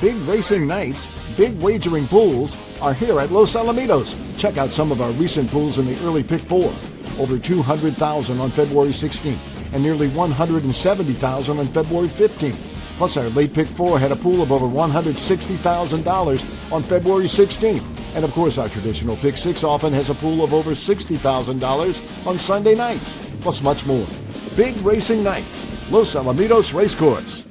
Big racing nights, big wagering pools are here at Los Alamitos. Check out some of our recent pools in the early pick four. Over 200,000 on February 16th and nearly 170,000 on February 15th. Plus our late pick four had a pool of over $160,000 on February 16th. And of course our traditional pick six often has a pool of over $60,000 on Sunday nights. Plus much more. Big racing nights, Los Alamitos Racecourse.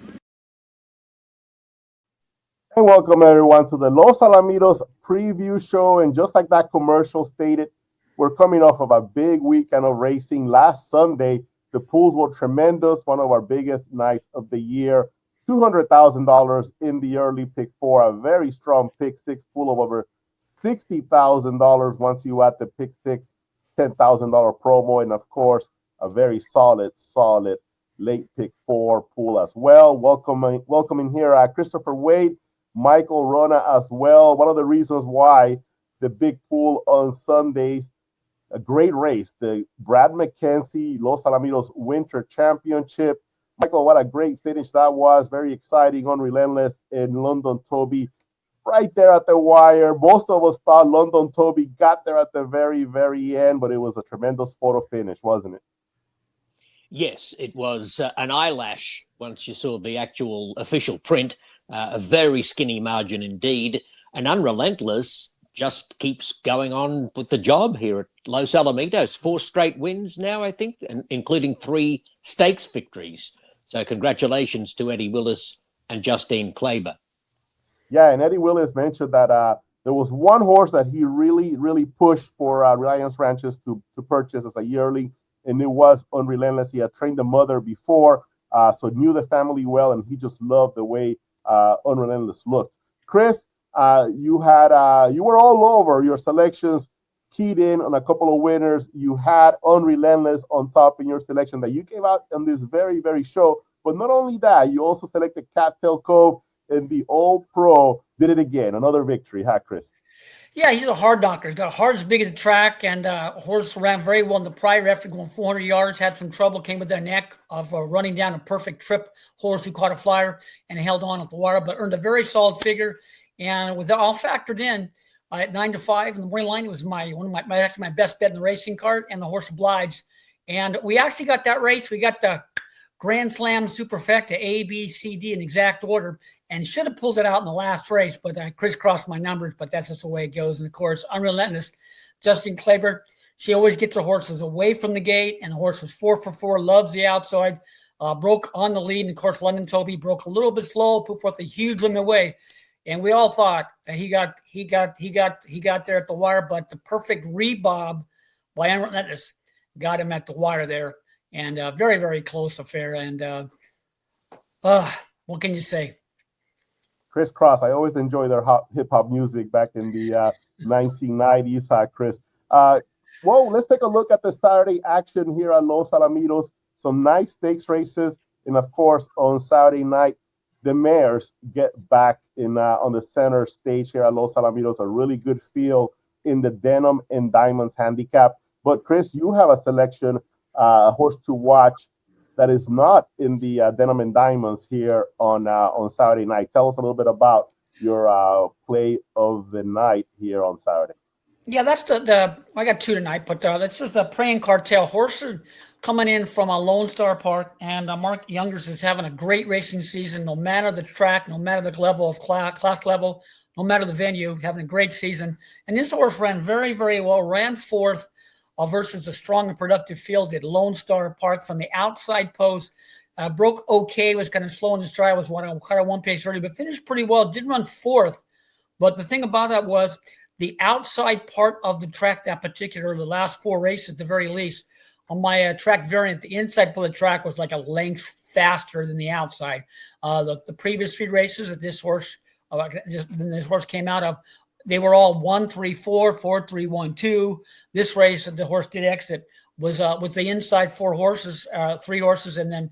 And welcome everyone to the Los Alamitos preview show. And just like that commercial stated, we're coming off of a big weekend of racing. Last Sunday, the pools were tremendous, one of our biggest nights of the year. $200,000 in the early pick four, a very strong pick six pool of over $60,000 once you add the pick six, $10,000 promo, and of course, a very solid late pick four pool as well. Welcoming here Christopher Wade, Michael Wrona as well. One of the reasons why the big pool on Sundays, a great race, the Brad McKenzie Los Alamitos Winter Championship. Michael, what a great finish that was. Very exciting on Relentless in London Toby. Right there at the wire. Most of us thought London Toby got there at the very, very end, but it was a tremendous photo finish, wasn't it? Yes, it was an eyelash once you saw the actual official print. A very skinny margin indeed. And Unrelentless just keeps going on with the job here at Los Alamitos. 4 straight wins now, I think, and including 3 stakes victories. So congratulations to Eddie Willis and Justine Kleber. Yeah, and Eddie Willis mentioned that there was one horse that he really pushed for Reliance Ranches to purchase as a yearling, and it was Unrelentless. He had trained the mother before, so knew the family well, and he just loved the way Unrelentless looked. Chris, you were all over your selections, keyed in on a couple of winners. You had Unrelentless on top in your selection that you gave out on this very, very show. But not only that, you also selected Cattail Cove, and the All Pro did it again. Another victory, huh, Chris? Yeah, he's a hard knocker. He's got a heart as big as a track, and horse ran very well in the prior effort, going 400 yards, had some trouble, came with their neck of running down a perfect trip horse who caught a flyer and held on at the wire, but earned a very solid figure. And with that all factored in, at 9-5 in the morning line, it was my best bet in the racing card, and the horse obliged. And we actually got that race. We got the Grand Slam Superfecta A, B, C, D in exact order, and should have pulled it out in the last race, but I crisscrossed my numbers, but that's just the way it goes. And of course, Unrelentless, Justine Kleber, she always gets her horses away from the gate, and the horse is 4 for 4, loves the outside, broke on the lead. And of course, London Toby broke a little bit slow, put forth a huge limit away. And we all thought that he got there at the wire, but the perfect rebob by Unrelentless got him at the wire there. And very, very close affair. And what can you say? Chris Cross, I always enjoy their hip-hop music back in the 1990s, Chris. Well, let's take a look at the Saturday action here at Los Alamitos. Some nice stakes races. And, of course, on Saturday night, the mares get back in on the center stage here at Los Alamitos. A really good field in the Denim and Diamonds handicap. But, Chris, you have a selection, a horse to watch that is not in the Denim and Diamonds here on Saturday night. Tell us a little bit about your play of the night here on Saturday. Yeah, that's the I got 2 tonight, but this is the Praying Cartel horse coming in from a Lone Star Park, and Mark Youngers is having a great racing season, no matter the track, no matter the level of class level, no matter the venue, having a great season. And this horse ran very, very well, ran 4th versus a strong and productive field at Lone Star Park from the outside post. Broke okay, was kind of slow in his stride, was kind of one pace early, but finished pretty well, did run 4th. But the thing about that was the outside part of the track, the last 4 races at the very least, on my track variant, the inside part of the track was like a length faster than the outside. The previous 3 races that this horse came out of, they were all 1-3-4, 4-3-1-2. This race that the horse did exit was with the inside 3 horses, and then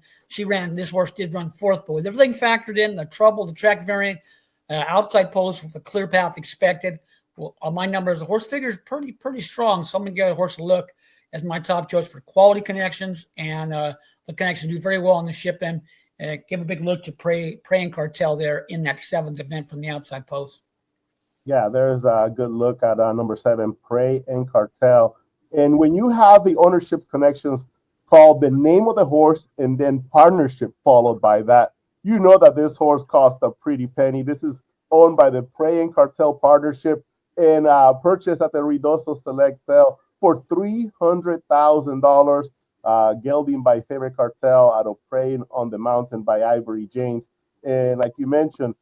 this horse did run 4th. But with everything factored in, the trouble, the track variant, outside post with a clear path expected, well, on my numbers, the horse figure is pretty strong. So I'm going to give the horse a look as my top choice for quality connections, and the connections do very well on the ship end. give a big look to Praying Cartel there in that 7th event from the outside post. Yeah, there's a good look at number 7, Prey and Cartel. And when you have the ownership connections called the name of the horse and then partnership followed by that, you know that this horse cost a pretty penny. This is owned by the Prey and Cartel partnership and purchased at the Ruidoso Select sale for $300,000. Gelding by Favorite Cartel out of Praying on the Mountain by Ivory James. And like you mentioned,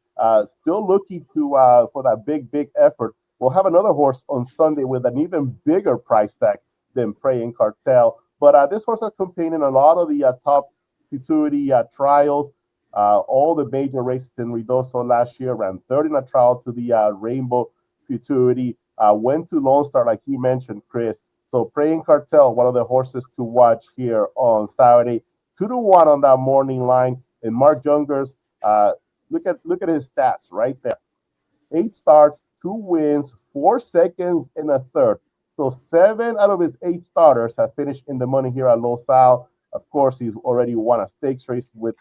still looking to for that big effort. We'll have another horse on Sunday with an even bigger price tag than Praying Cartel. But this horse has competed in a lot of the top futurity trials. All the major races in Ruidoso last year, ran third in a trial to the Rainbow Futurity. Went to Lone Star, like you mentioned, Chris. So Praying Cartel, one of the horses to watch here on Saturday. 2-1 on that morning line. And Mark Jungers, look at his stats right there. 8 starts, 2 wins, 4 seconds, and a third. So 7 out of his 8 starters have finished in the money here at Los Al. Of course, he's already won a stakes race with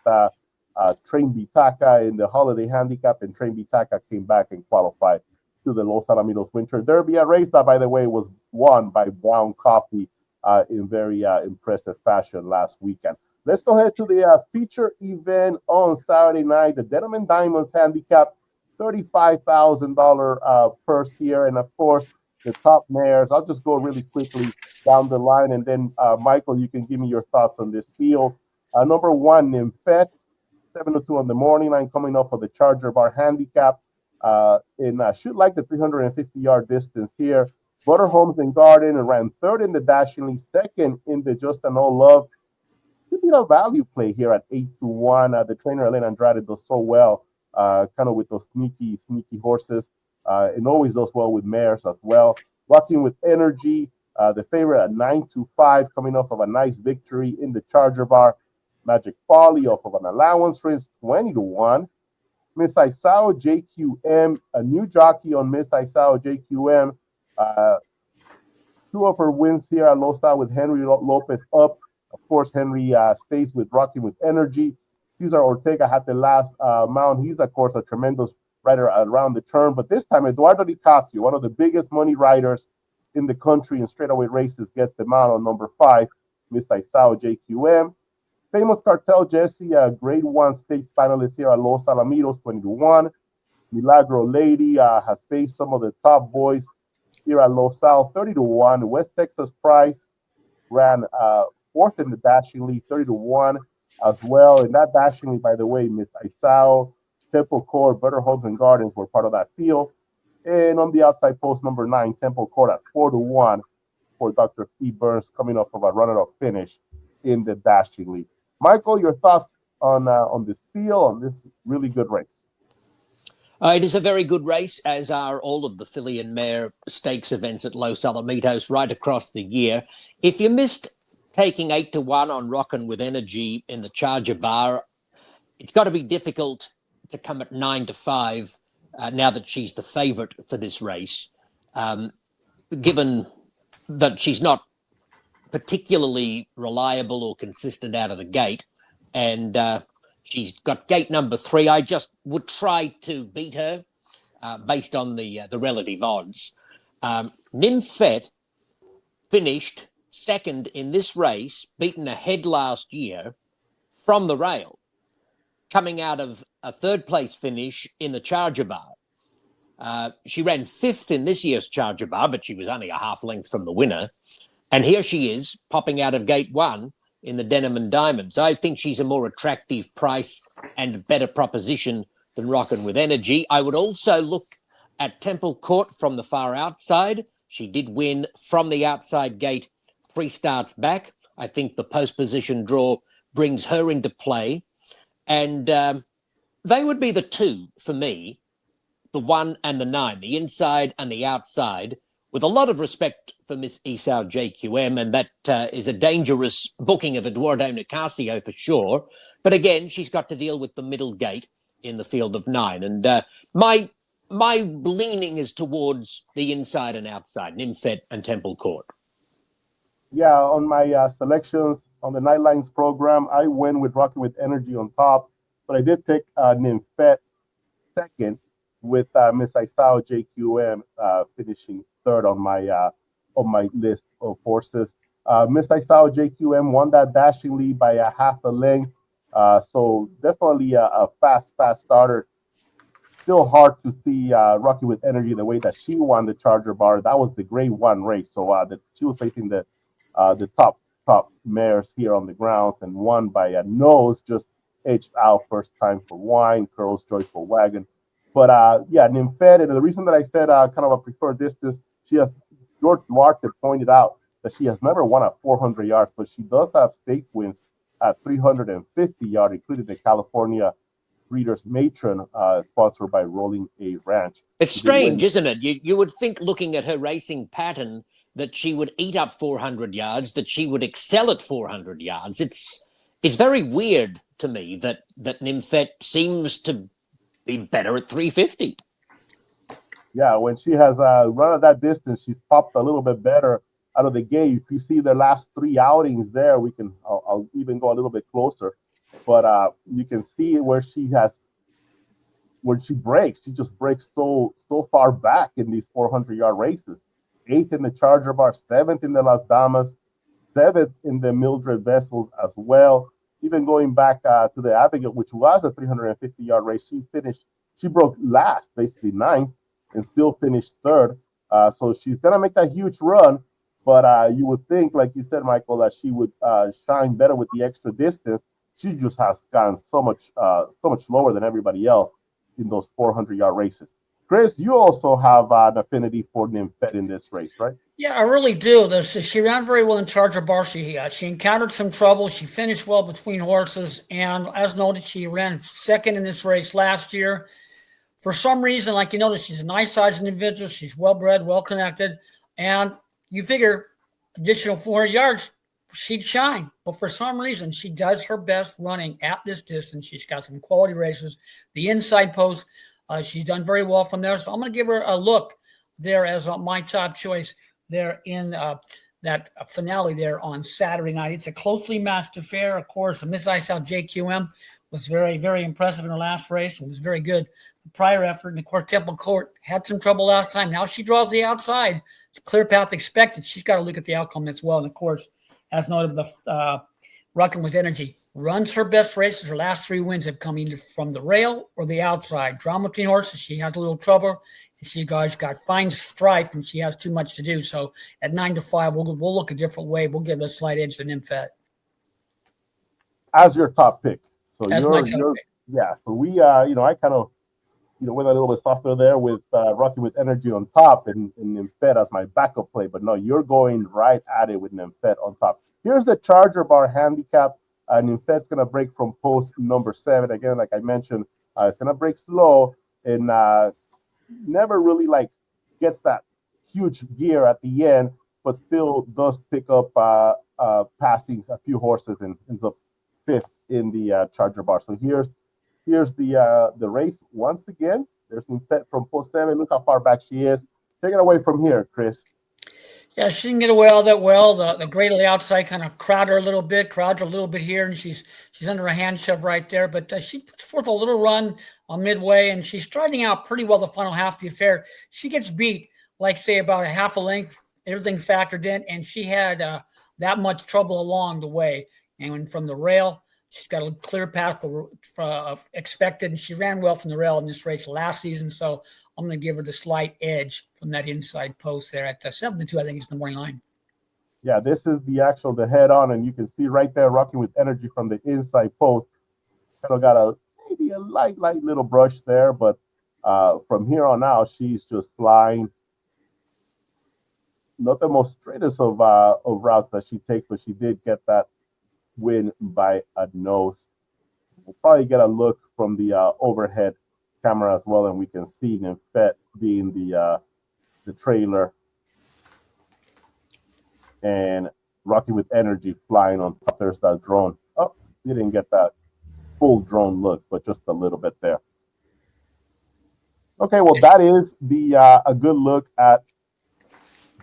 Train Bitaka in the Holiday Handicap, and Train Bitaka came back and qualified to the Los Alamitos Winter Derby, a race that, by the way, was won by Brown Coffee in very impressive fashion last weekend. Let's go ahead to the feature event on Saturday night, the Denim and Diamonds Handicap, $35,000 purse here, and of course, the top mares. I'll just go really quickly down the line, and then, Michael, you can give me your thoughts on this field. Number 1, Nymphette, 7:02 on the morning line, coming off of the Charger Bar Handicap. And should like the 350-yard distance here. Butter Homes and Garden and ran 3rd in the Dashingly, 2nd in the Just an All Love. Could be a value play here at 8-1. The trainer Elena Andrade does so well, kind of with those sneaky horses, and always does well with mares as well. Rockin With Energy, the favorite at 9-5, coming off of a nice victory in the Charger Bar. Magic Folly off of an allowance race, 20-1. Miss Isao JQM, a new jockey on Miss Isao JQM. 2 of her wins here at Los Al with Henry Lopez up. Of course, Henry stays with Rockin With Energy. Cesar Ortega had the last mount. He's, of course, a tremendous rider around the turn. But this time, Eduardo Nicasio, one of the biggest money riders in the country in straightaway races, gets the mount on number 5, Miss Isao JQM. Famous Cartel Jesse, a grade 1 stakes finalist here at Los Alamitos, 20-1. Milagro Lady has faced some of the top boys here at Los Al, 30-1. West Texas Price ran 4th in the Dashingly, 30-1 as well. And that Dashingly, by the way, Miss Isao, Temple Court, Butter Homes and Gardens were part of that field. And on the outside post, number 9, Temple Court at 4-1 for Dr. Steve Burns, coming off of a runner-up finish in the Dashingly. Michael, your thoughts on this field, on this really good race? It is a very good race, as are all of the filly and mare stakes events at Los Alamitos right across the year. If you missed taking 8-1 on Rockin With Energy in the Charger Bar, it's got to be difficult to come at 9-5 now that she's the favourite for this race, given that she's not particularly reliable or consistent out of the gate, and she's got gate number 3. I just would try to beat her based on the relative odds. Nymphette finished 2nd in this race, beaten ahead last year from the rail, coming out of a 3rd place finish in the Charger Bar. She ran 5th in this year's Charger Bar, but she was only a half length from the winner. And here she is, popping out of gate 1 in the Denim and Diamonds. I think she's a more attractive price and a better proposition than Rockin With Energy. I would also look at Temple Court from the far outside. She did win from the outside gate 3 starts back. I think the post position draw brings her into play. And they would be the 2 for me, the 1 and the 9, the inside and the outside, with a lot of respect for Miss Isao JQM, and that is a dangerous booking of Eduardo Nicasio for sure. But again, she's got to deal with the middle gate in the field of 9. And my leaning is towards the inside and outside, Nymphette and Temple Court. Yeah, on my selections on the Nightlines program. I went with Rockin With Energy on top, but I did pick Nymphette second, with Miss Isao JQM finishing third on my list of horses. Miss Isao JQM won that dashingly by a half a length. So definitely a fast starter. Still hard to see Rockin With Energy the way that she won the Charger Bar. That was the Grade 1 race. So she was facing the top mares here on the grounds and won by a nose, just edged out first time for Wine, Curls, Joyful Wagon. But yeah, Nymphette, and the reason that I said kind of a preferred distance, George Duarte pointed out that she has never won at 400 yards, but she does have stakes wins at 350 yards, including the California Breeders' Matron, sponsored by Rolling A Ranch. It's strange, isn't it? You would think, looking at her racing pattern, that she would eat up 400 yards, that she would excel at 400 yards. It's very weird to me that Nymphette seems to be better at 350. Yeah, when she has run at that distance, she's popped a little bit better out of the gate. If you see their last 3 outings there, I'll even go a little bit closer. But you can see where she breaks. She just breaks so far back in these 400-yard races. 8th in the Charger Bar, 7th in the Las Damas, 7th in the Mildred Vessels as well. Even going back to the Abigail, which was a 350-yard race, she broke last, basically 9th, and still finished 3rd. So she's going to make that huge run, but you would think, like you said, Michael, that she would shine better with the extra distance. She just has gone so much lower than everybody else in those 400-yard races. Chris, you also have an affinity for Nymphette in this race, right? Yeah, I really do. She ran very well in Charger Bar. She encountered some trouble. She finished well between horses, and as noted, she ran second in this race last year. For some reason, like you noticed, she's a nice-sized individual. She's well-bred, well-connected, and you figure additional 400 yards, she'd shine. But for some reason, she does her best running at this distance. She's got some quality races. The inside post, she's done very well from there. So I'm going to give her a look there as my top choice there in that finale there on Saturday night. It's a closely matched affair. Of course, Miss Isao JQM was very, very impressive in her last race and was very good the prior effort. And of course, Temple Court had some trouble last time. Now she draws the outside. It's a clear path expected. She's got to look at the outcome as well. And of course, as noted, the Rockin With Energy runs her best races. Her last 3 wins have come either from the rail or the outside. Drama between horses, she has a little trouble. And she got fine strife, and she has too much to do. So at 9-5, we'll look a different way. We'll give it a slight edge to Nymphette. As your top pick. So as my top pick. Yeah. So we, I kind of, went a little bit softer there with Rockin With Energy on top and Nymphette as my backup play. But no, you're going right at it with Nymphette on top. Here's the Charger Bar handicap. Nymphette's going to break from post number 7. Again, like I mentioned, it's going to break slow and never really gets that huge gear at the end, but still does pick up passing a few horses and ends up 5th in the Charger Bar. So here's the race once again. There's Nymphette from post 7. Look how far back she is. Take it away from here, Chris. Yeah, she didn't get away all that well. The grade of the outside kind of crowds her a little bit here, and she's under a hand shove right there. But she puts forth a little run on midway, and she's striding out pretty well the final half of the affair. She gets beat, say, about a half a length, everything factored in, and she had that much trouble along the way. And from the rail, she's got a clear path expected, and she ran well from the rail in this race last season. So I'm going to give her the slight edge from that inside post there at 7-2. I think it's the morning line. Yeah, this is the head on, and you can see right there, Rockin With Energy from the inside post. Kind of got maybe a light little brush there, but from here on out, she's just flying. Not the most straightest of routes that she takes, but she did get that win by a nose. We'll probably get a look from the overhead camera as well, and we can see Nymphette being the trailer and Rockin With Energy flying on top. There's that drone. Oh, you didn't get that full drone look, but just a little bit there. Okay, well, that is a good look at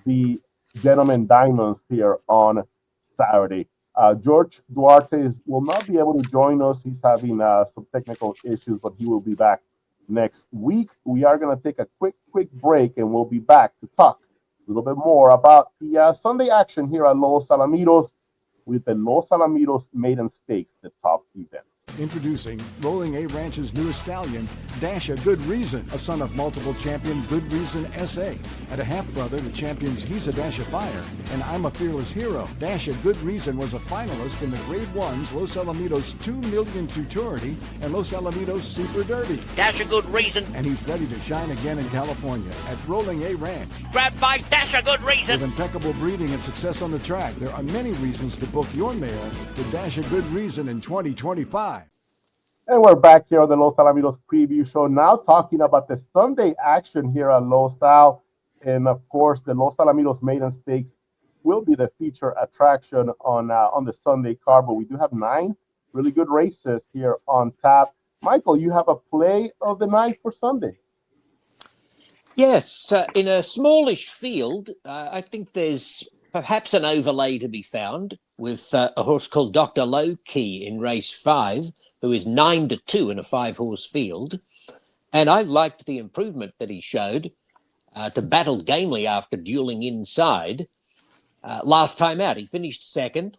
the Denim and Diamonds here on Saturday. George Duarte will not be able to join us. He's having some technical issues, but he will be back next week. We are going to take a quick break, and we'll be back to talk a little bit more about the Sunday action here at Los Alamitos with the Los Alamitos Maiden Stakes, the top event. Introducing Rolling A Ranch's newest stallion, Dash a Good Reason, a son of multiple champion Good Reason S.A. and a half-brother to champions He's a Dash of Fire and I'm a Fearless Hero. Dash a Good Reason was a finalist in the Grade 1's Los Alamitos 2 Million Futurity and Los Alamitos Super Derby. Dash a Good Reason. And he's ready to shine again in California at Rolling A Ranch. Grab by Dash a Good Reason. With impeccable breeding and success on the track, there are many reasons to book your mare to Dash a Good Reason in 2025. And we're back here on the Los Alamitos preview show, now talking about the Sunday action here at Los Al. And of course, the Los Alamitos Maiden Stakes will be the feature attraction on the Sunday card. But we do have 9 really good races here on tap. Michael, you have a play of the night for Sunday. Yes, in a smallish field, I think there's perhaps an overlay to be found with a horse called Dr. Low Key in race 5, who is 9-2 in a 5-horse field. And I liked the improvement that he showed to battle gamely after dueling inside. Last time out, he finished second.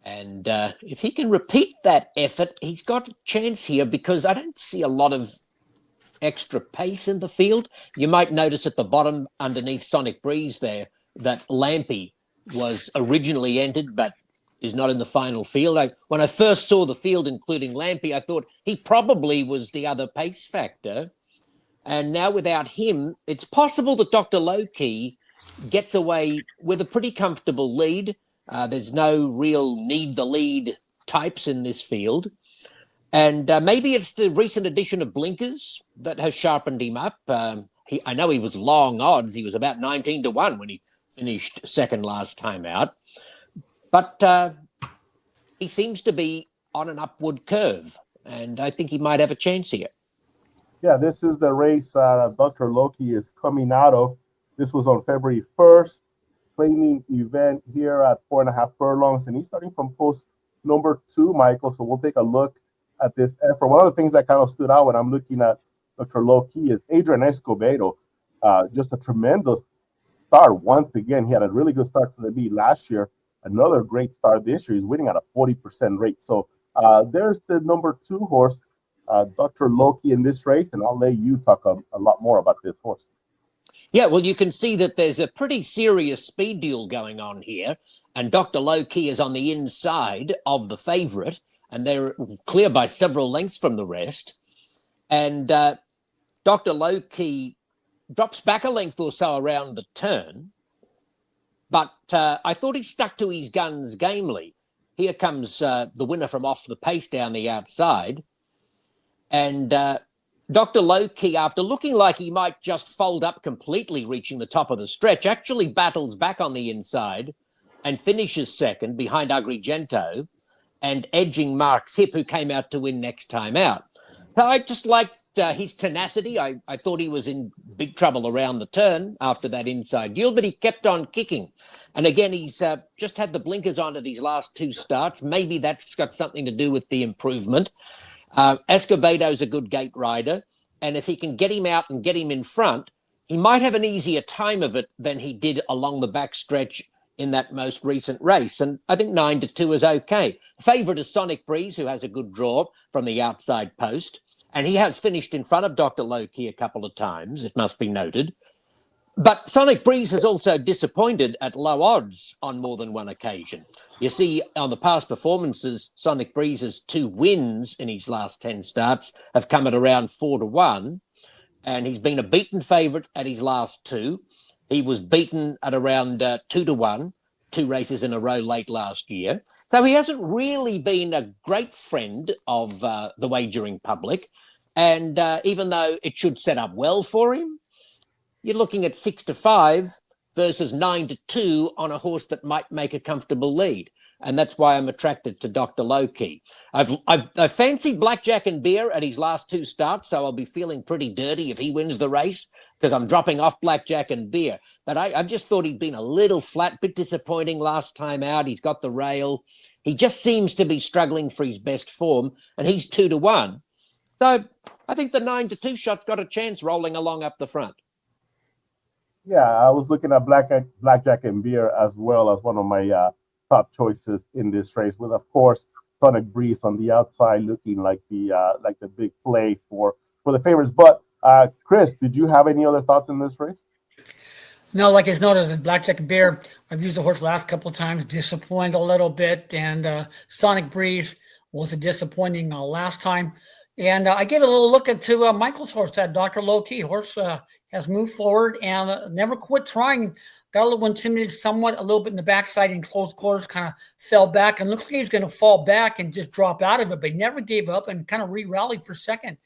And if he can repeat that effort, he's got a chance here because I don't see a lot of extra pace in the field. You might notice at the bottom underneath Sonic Breeze there that Lampy was originally entered, but is not in the final field. When I first saw the field, including Lampy, I thought he probably was the other pace factor. And now without him, it's possible that Dr. Lowkey gets away with a pretty comfortable lead. There's no real need the lead types in this field. And maybe it's the recent addition of Blinkers that has sharpened him up. I know he was long odds. He was about 19-1 when he finished second last time out. But he seems to be on an upward curve, and I think he might have a chance here. Yeah, this is the race Dr. Loki is coming out of. This was on February 1st, claiming event here at 4.5 furlongs, and he's starting from post number 2, Michael. So we'll take a look at this effort. One of the things that kind of stood out when I'm looking at Dr. Loki is Adrian Escobedo, just a tremendous start once again. He had a really good start to the beat last year. Another great start this year. He's winning at a 40% rate. So there's the number 2 horse, Dr. Loki, in this race, and I'll let you talk a lot more about this horse. Yeah, well, you can see that there's a pretty serious speed duel going on here, and Dr. Loki is on the inside of the favourite, and they're clear by several lengths from the rest. And Dr. Loki drops back a length or so around the turn, but I thought he stuck to his guns gamely. Here comes the winner from off the pace down the outside. And Dr. Lowkey, after looking like he might just fold up completely, reaching the top of the stretch, actually battles back on the inside and finishes second behind Agrigento and edging Mark's Hip, who came out to win next time out. So I just liked his tenacity. I thought he was in big trouble around the turn after that inside duel, but he kept on kicking. And again, he's just had the blinkers on at his last 2 starts. Maybe that's got something to do with the improvement. Escobedo's a good gate rider, and if he can get him out and get him in front, he might have an easier time of it than he did along the back stretch in that most recent race. And I think 9-2 is okay. The favourite is Sonic Breeze, who has a good draw from the outside post, and he has finished in front of Dr. Lowkey a couple of times, it must be noted. But Sonic Breeze has also disappointed at low odds on more than one occasion. You see, on the past performances, Sonic Breeze's 2 wins in his last 10 starts have come at around 4-1, and he's been a beaten favourite at his last 2. He was beaten at around 2-1, 2 races in a row late last year. So he hasn't really been a great friend of the wagering public. And even though it should set up well for him, you're looking at 6-5 versus 9-2 on a horse that might make a comfortable lead. and that's why I'm attracted to Dr. Lowkey. I've fancied Blackjack and Beer at his last 2 starts, so I'll be feeling pretty dirty if he wins the race because I'm dropping off Blackjack and Beer. But I just thought he'd been a little flat, bit disappointing last time out. He's got the rail. He just seems to be struggling for his best form, and he's 2-1. So I think the 9-2 shot's got a chance rolling along up the front. Yeah, I was looking at Blackjack and Beer as well as one of my top choices in this race, with, of course, Sonic Breeze on the outside looking like the big play for the favorites. But Chris, did you have any other thoughts in this race? No, like it's noticed in Blackjack and Beer, I've used the horse the last couple of times, disappointed a little bit, and Sonic Breeze was a disappointing last time. And I gave a little look into Michael's horse, that Dr. Lowkey horse. Has moved forward and never quit trying. Got a little intimidated somewhat, a little bit in the backside in close quarters, kind of fell back and looked like he was going to fall back and just drop out of it, but he never gave up and kind of re-rallied for second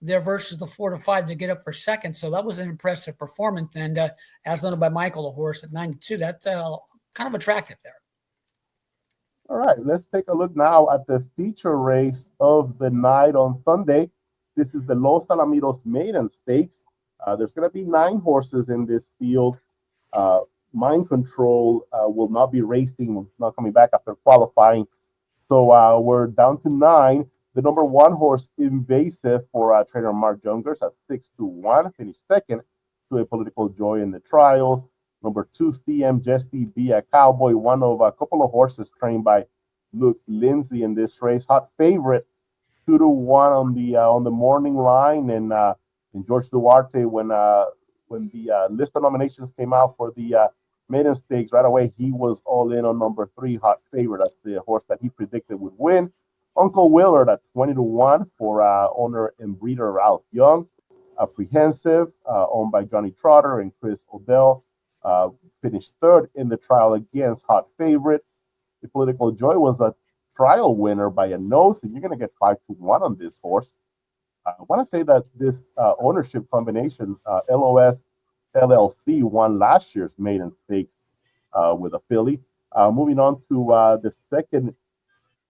there versus the 4-5 to get up for second. So that was an impressive performance. And as noted by Michael, the horse at 9-2, that's kind of attractive there. All right, let's take a look now at the feature race of the night on Sunday. This is the Los Alamitos Maiden Stakes. There's going to be 9 horses in this field. Mind Control will not be racing, not coming back after qualifying. So we're down to 9. The number 1 horse, Invasive, for trainer Mark Jungers at 6-1, finished second to A Political Joy in the trials. Number 2, CM Jesse, Be a Cowboy, one of a couple of horses trained by Luke Lindsay in this race. Hot favorite, 2-1 on the morning line, and George Duarte, when the list of nominations came out for the Maiden Stakes, right away he was all in on number 3, Hot Favorite. That's the horse that he predicted would win. Uncle Willard at 20-1 for owner and breeder Ralph Young. Apprehensive, owned by Johnny Trotter and Chris Odell, finished third in the trial against Hot Favorite. The Political Joy was a trial winner by a nose, and you're going to get 5-1 on this horse. I want to say that this ownership combination, LOS LLC, won last year's Maiden Stakes with a filly. Moving on to the second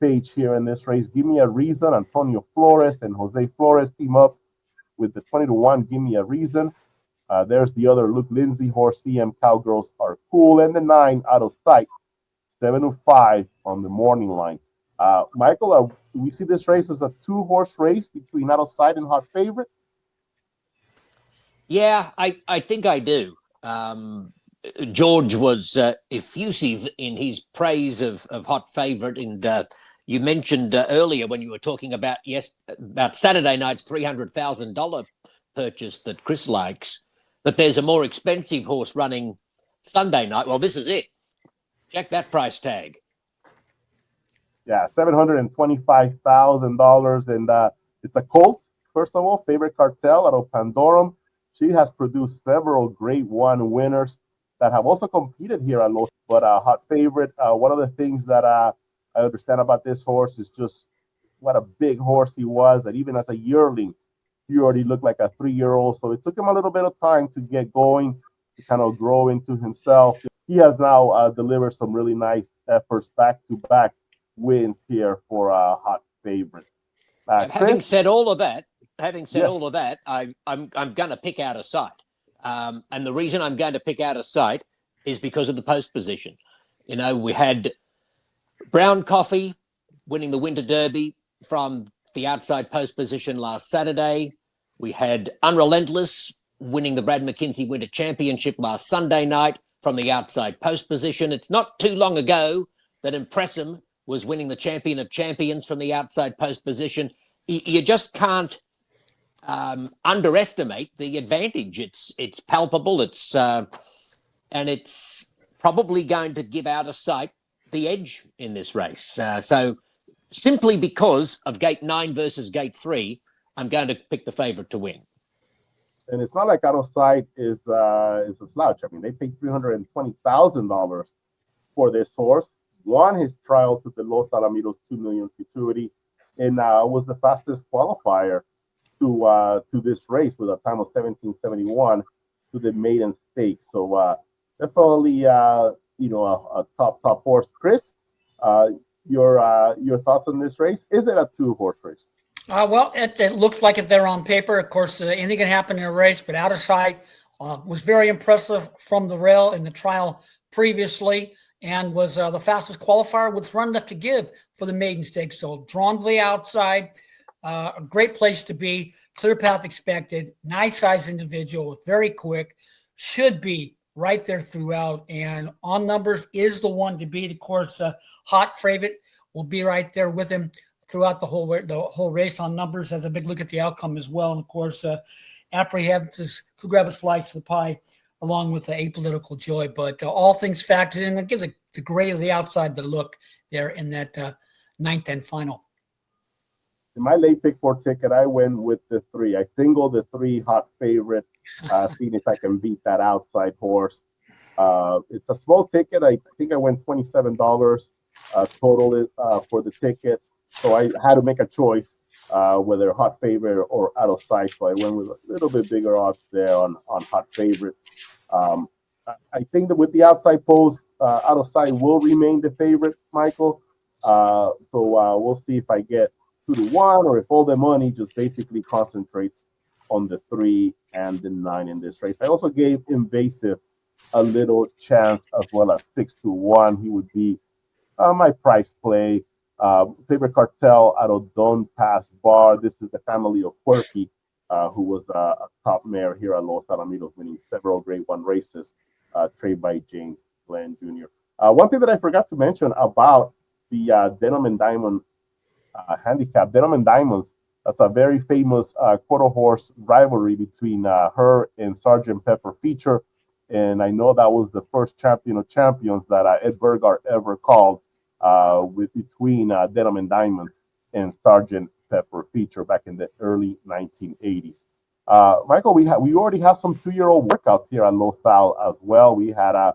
page here in this race, Give Me a Reason. Antonio Flores and Jose Flores team up with the 20-1 Give Me a Reason. There's the other Luke Lindsay horse, CM Cowgirls Are Cool, and the 9 Out of Sight, 7-5 on the morning line. Michael, we see this race as a 2-horse race between Out of Sight and Hot Favorite? Yeah, I think I do. George was effusive in his praise of Hot Favorite, and you mentioned earlier when you were talking about Saturday night's $300,000 purchase that Chris likes, that there's a more expensive horse running Sunday night. Well, this is it. Check that price tag. Yeah, $725,000, and it's a colt. First of all, Favorite Cartel out of Pandorum. She has produced several Grade 1 winners that have also competed here at Los. But Hot Favorite, one of the things that I understand about this horse is just what a big horse he was, that even as a yearling, he already looked like a 3-year-old. So it took him a little bit of time to get going, to kind of grow into himself. He has now delivered some really nice efforts back-to-back wins here for Hot Favorite. Having said all of that, I'm going to pick Out of Sight. And the reason I'm going to pick Out of Sight is because of the post position. You know, we had Brown Coffee winning the Winter Derby from the outside post position last Saturday. We had Unrelentless winning the Brad McKinsey Winter Championship last Sunday night from the outside post position. It's not too long ago that Impressum was winning the Champion of Champions from the outside post position. You just can't underestimate the advantage. It's palpable. And it's probably going to give Out of Sight the edge in this race. So simply because of Gate 9 versus Gate 3, I'm going to pick the favorite to win. And it's not like Out of Sight is a slouch. I mean, they paid $320,000 for this horse. Won his trial to the Los Alamitos $2 million futurity, and was the fastest qualifier to this race with a time of 17:71 to the Maiden Stakes. So definitely, a top horse. Chris, Your thoughts on this race? Is it a 2-horse race? Well, it looks like it there on paper. Of course, anything can happen in a race, but out of sight was very impressive from the rail in the trial previously, and was the fastest qualifier with run left to give for the maiden stakes. So drawn to the outside, a great place to be, clear path expected, nice size individual, very quick, should be right there throughout, and on numbers is the one to beat. Of course, hot favorite will be right there with him throughout the whole race on numbers. Has a big look at the outcome as well, and of course, apprehensions could grab a slice of the pie along with the apolitical joy. But all things factored in, it gives the gray of the outside the look there in that ninth and final. In my late pick 4 ticket, I went with the 3. I singled the 3 hot favorite, seeing if I can beat that outside horse. It's a small ticket. I think I went $27 total for the ticket. So I had to make a choice whether hot favorite or out of sight. So I went with a little bit bigger odds there on hot favorite. I think that with the outside pose, out of sight will remain the favorite, Michael. So we'll see if I get 2-1 or if all the money just basically concentrates on the 3 and the 9 in this race. I also gave Invasive a little chance as well at 6-1. He would be my price play. Favorite Cartel out of Don't Pass Bar. This is the family of Quirky, who was a top mare here at Los Alamitos, winning several Grade 1 races, trained by James Glenn Jr. One thing that I forgot to mention about the Denim and Diamond handicap, Denim and Diamonds, that's a very famous quarter horse rivalry between her and Sergeant Pepper Feature. And I know that was the first champion of champions that Ed Bergard ever called between Denim and Diamonds and Sergeant Pepper Feature back in the early 1980s. Michael, we already have some 2-year-old workouts here at Los Al as well. We had I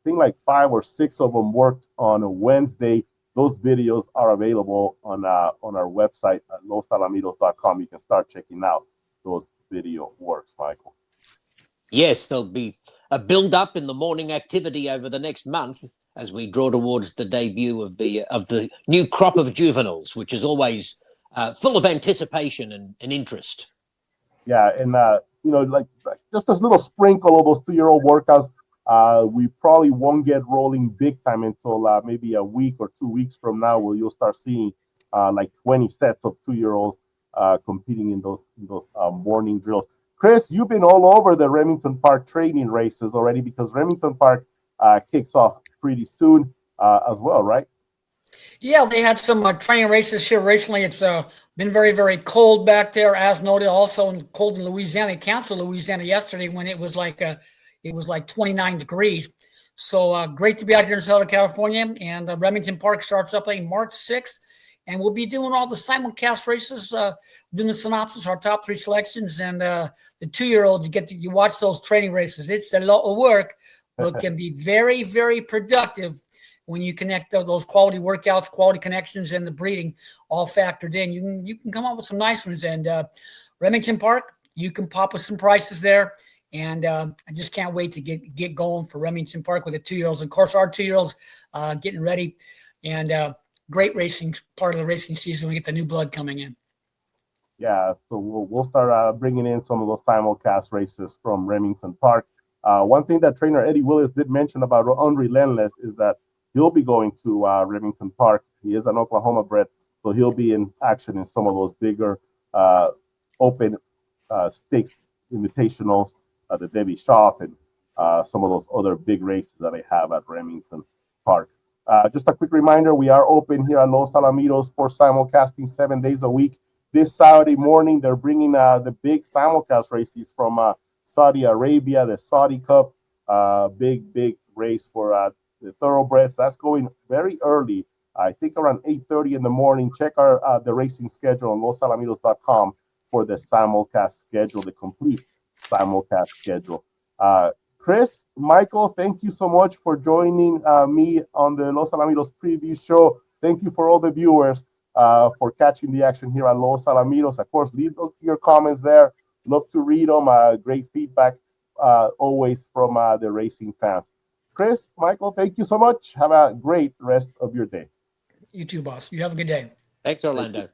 think like 5 or 6 of them worked on a Wednesday. Those videos are available on our website at losalamitos.com. You can start checking out those video works, Michael. Yes, there'll be a build-up in the morning activity over the next month as we draw towards the debut of the new crop of juveniles, which is always full of anticipation and interest. Yeah, and like just this little sprinkle of those 2-year-old workouts. We probably won't get rolling big time until maybe a week or 2 weeks from now, where you'll start seeing like 20 sets of 2-year-olds competing in those morning drills. Chris, you've been all over the Remington Park training races already, because Remington Park kicks off pretty soon as well, right? Yeah, they had some training races here recently. It's been very, very cold back there, as noted. Also cold in Louisiana. They canceled Louisiana yesterday when it was like 29 degrees. So great to be out here in Southern California. And Remington Park starts up on March 6th. And we'll be doing all the simulcast races, doing the synopsis, our top 3 selections, and the 2-year-olds. You watch those training races. It's a lot of work, but it can be very, very productive when you connect those quality workouts, quality connections, and the breeding all factored in. You can come up with some nice ones. And Remington Park, you can pop with some prices there. And I just can't wait to get going for Remington Park with the 2-year-olds. Of course, our 2-year-olds getting ready, and great racing part of the racing season. We get the new blood coming in. Yeah, so we'll start bringing in some of those simulcast races from Remington Park. One thing that trainer Eddie Willis did mention about Unrelentless is that he'll be going to Remington Park. He is an Oklahoma bred, so he'll be in action in some of those bigger open stakes invitationals, the Debbie Shaw, and some of those other big races that I have at Remington Park. Just a quick reminder, we are open here at Los Alamitos for simulcasting 7 days a week. This Saturday morning, they're bringing the big simulcast races from Saudi Arabia, the Saudi Cup, big race for the thoroughbreds. That's going very early, I think around 8:30 in the morning. Check the racing schedule on losalamitos.com for the simulcast schedule, the complete simulcast schedule. Chris, Michael, thank you so much for joining me on the Los Alamitos preview show. Thank you for all the viewers for catching the action here at Los Alamitos. Of course, leave your comments there. Love to read them. Great feedback always from the racing fans. Chris, Michael, thank you so much. Have a great rest of your day. You too, boss. You have a good day. Thanks, Orlando.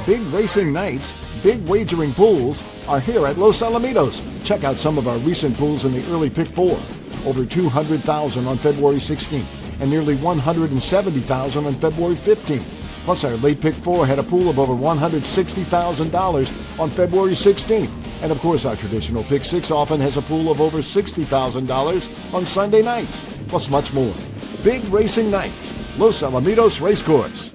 Big racing nights, big wagering pools are here at Los Alamitos. Check out some of our recent pools in the early pick four. Over 200,000 on February 16th and nearly 170,000 on February 15th. Plus our late pick four had a pool of over $160,000 on February 16th. And of course our traditional pick six often has a pool of over $60,000 on Sunday nights. Plus much more. Big racing nights, Los Alamitos Racecourse.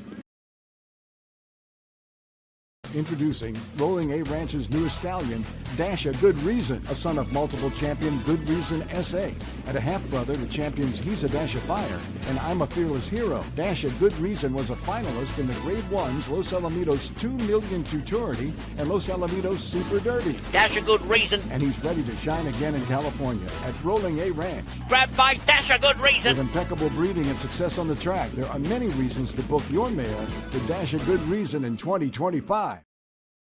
Introducing Rolling A Ranch's newest stallion, Dash a Good Reason, a son of multiple champion Good Reason S.A. and a half-brother to champions He's a Dash of Fire and I'm a Fearless Hero. Dash a Good Reason was a finalist in the Grade 1's Los Alamitos $2 million Futurity and Los Alamitos Super Derby. Dash a Good Reason. And he's ready to shine again in California at Rolling A Ranch. Grab by Dash a Good Reason. With impeccable breeding and success on the track, there are many reasons to book your mare to Dash a Good Reason in 2025.